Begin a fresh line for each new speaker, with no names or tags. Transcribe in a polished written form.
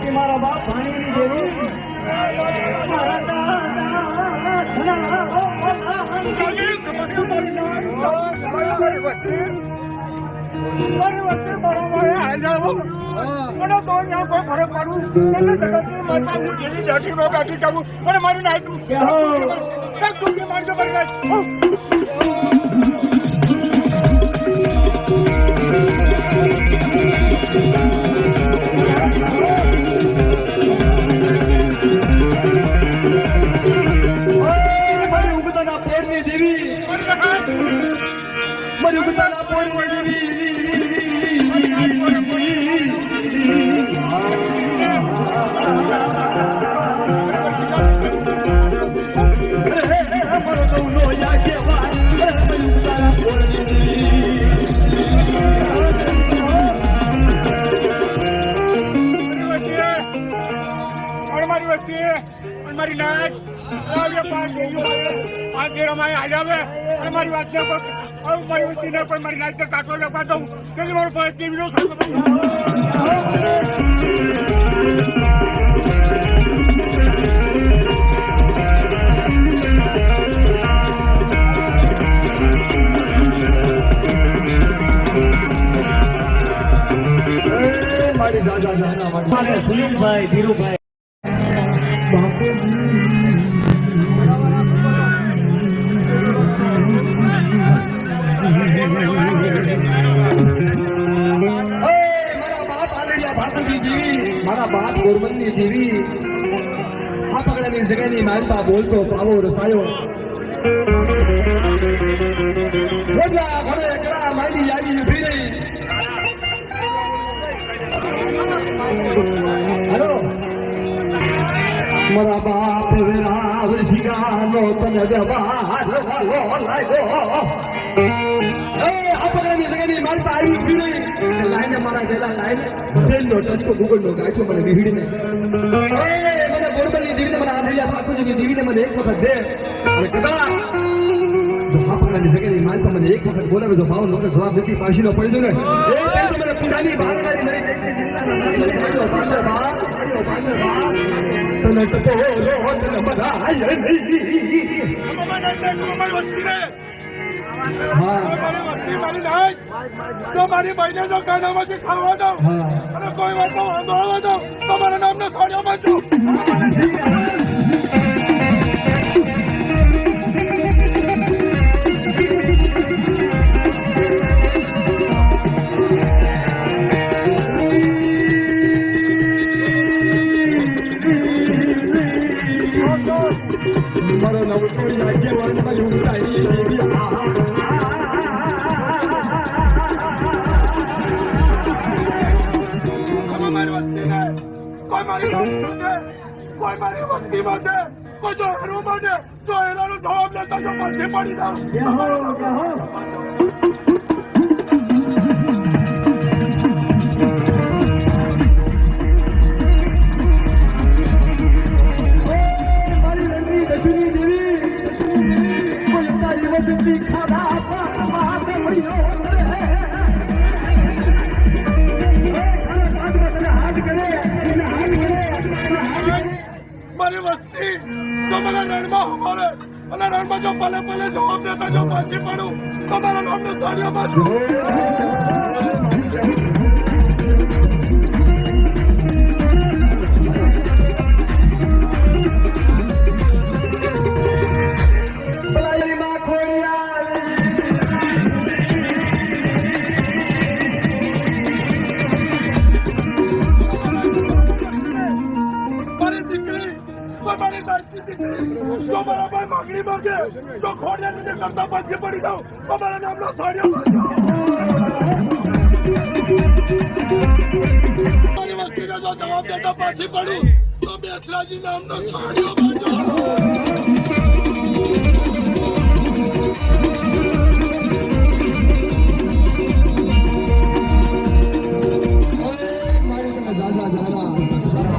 મારા બાપ પાણીની દેવી મારી વચ્ચે બરોબર હાજારો મને તો અહીંયા કોઈ ફરક પાડવું એટલે જગતની માતા હું જેવી જાઠી નો કાઢી જાવું મને મારી નાખ્યું મારી ઉગતાના પોરની દેવી મારી ઉગતાના પોરની દેવી મારી નાચ મારી વાત મારી વચ્ચે કોઈ મારી નાચ કાટો લખવા દઉં કે મારું ટીવી નો મારી દાદા જાના મારી સુનિલભાઈ ધીરુભાઈ મારા બાપ ગોરબંદની દેવી હા પકડાની જગ્યાની મારી બા બોલતો પાવો રસાયો રોજા ઘરે કરા મારી આવી ઉભી રહી હાલો મારા બાપ વેરાવ શિકાનો તને વ્યવહાર વાલો લાગ્યો આ પકડાની જગ્યાની મારી બા આવી ઉભી રહી લાઈને મારા ગેલા લાઈને તેલનો ટચકો ગુગળનો ગાચો મને વિહીડીને મને ગોરબલની દેવીને મને આંધળિયા ઠાકોરજીની દેવીને મને એક વખત દે અને કદાચ જો હાપકડાની જગ્યાની માલપા મને એક વખત બોલાવે જો ભાવ નોકે જવાબ નથી પાછીનો પડી જો ને એ તો મને પુરાની બારગાડી મરી તને ટપો રો તને બધાય મારી બહેને જો કાનામાંથી ખાવા દો અને કોઈ વાત વાંધો આવવા દો તમારા નામને સાડિયા બાંધો મારો નવટોળી આગેવાન મારી ઉતારી કોઈ મારી વસ્તી માટે કોઈ જો હેરો માટે જો હેરાનો જવાબ લેતા જો પાસે પડી જાવ મારી રંગી દશની દેવી કોઈ તારી વસ્તી ખાધા માથે પડ્યો મારી વસ્તી તો મને રણમાં ઉભરે અને રણમાં જો પલે પલે જવાબ દેતા જો પાછી પડું તો મારા નામનો સાડિયા બાજુ જો મારા ભાઈ માંગણી માંગે તો ખોડિયા નીચે કરતા પાછી પડી જાઉં તો મારા નામનો સાડિયા બાંધો મારી વસ્તીને જો જવાબ દેતા પાછી પડી તો બેસરાજી નામનો સાડિયો બાંધો મારી તમે દાદા